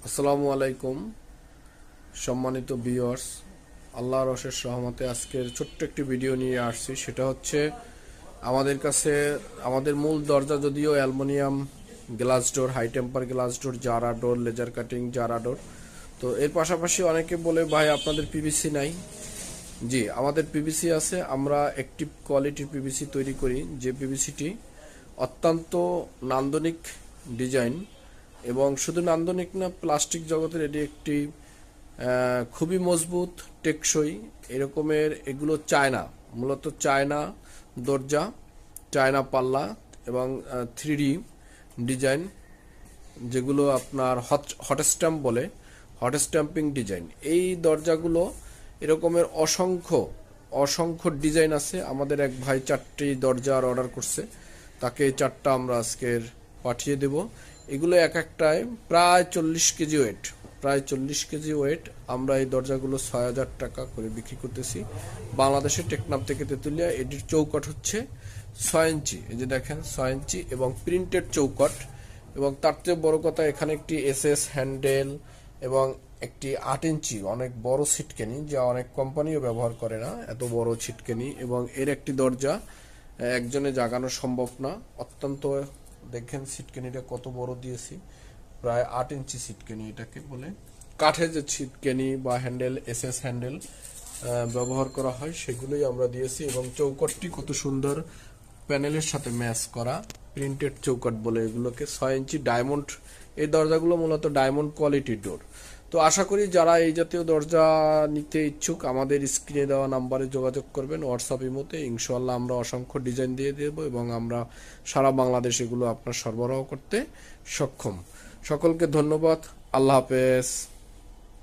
আসসালামু আলাইকুম সম্মানিত ভিউয়ার্স। আল্লাহর অশেষ রহমতে আজকের ছোট্ট একটি ভিডিও নিয়ে আসছি। সেটা হচ্ছে আমাদের কাছে আমাদের মূল দরজা যদিও aluminium glass door, high temper glass door, জারা ডোর, লেজার কাটিং জারা ডোর। তো এর পাশাপাশি অনেকে বলে ভাই আপনাদের পিভিসি নাই। জি, আমাদের পিভিসি আছে। আমরা একটি কোয়ালিটির পিভিসি তৈরি করি, যে পিভিসিটি অত্যন্ত নান্দনিক ডিজাইন, এবং শুধু নান্দনিক না, প্লাস্টিক জগতের এটি একটি খুবই মজবুত, টেকসই এরকমের। এগুলো চায়না, মূলত চায়না দরজা, চায়না পাল্লা এবং 3D ডিজাইন, যেগুলো আপনার হট স্ট্যাম্প বলে, হট স্ট্যাম্পিং ডিজাইন। এই দরজাগুলো এরকমের অসংখ্য অসংখ্য ডিজাইন আছে। আমাদের এক ভাই 4টি দরজার অর্ডার করছে, তাকে এই 4টা আমরা আজকের পাঠিয়ে দেব। এগুলো এক একটায় প্রায় 40 কেজি ওয়েট, প্রায় 40 কেজি ওয়েট। আমরা এই দরজাগুলো 6,000 টাকা করে বিক্রি করতেছি বাংলাদেশের টেকনাফ থেকে তেঁতুলিয়া। এটির চৌকাঠ হচ্ছে 6 ইঞ্চি, এই যে দেখেন 6 ইঞ্চি, এবং প্রিন্টেড চৌকাঠ। এবং তার চেয়ে বড় কথা, এখানে একটি এসএস হ্যান্ডেল এবং একটি 8 ইঞ্চি অনেক বড় ছিটকেনি, যা অনেক কোম্পানিও ব্যবহার করে না, এত বড় ছিটকেনি। এবং এর একটি দরজা একজনে জাগানো সম্ভব না, অত্যন্ত। দেখেন ছিটকেনিটা কত বড় দিয়েছি, প্রায় 8 ইঞ্চি ছিটকেনি এটাকে বলে। কাঠের যে ছিটকেনি বা হ্যান্ডেল, এসএস হ্যান্ডেল ব্যবহার করা হয়, সেগুলোই আমরা দিয়েছি। এবং চৌকাঠটি কত সুন্দর, প্যানেলের সাথে ম্যাচ করা, প্রিন্টেড চৌকাঠ বলে এগুলোকে। 6 ইঞ্চি ডায়মন্ড, এই দরজাগুলো মূলত ডায়মন্ড কোয়ালিটির ডোর। তো আশা করি যারা এই জাতীয় দরজা নিতে ইচ্ছুক আমাদের স্ক্রিনে দেওয়া নাম্বারে যোগাযোগ করবেন, হোয়াটসঅ্যাপ ইমোতে। ইনশাল্লাহ আমরা অসংখ্য ডিজাইন দিয়ে দেব এবং আমরা সারা বাংলাদেশ এগুলো আপনার সরবরাহ করতে সক্ষম। সকলকে ধন্যবাদ। আল্লাহ হাফেজ।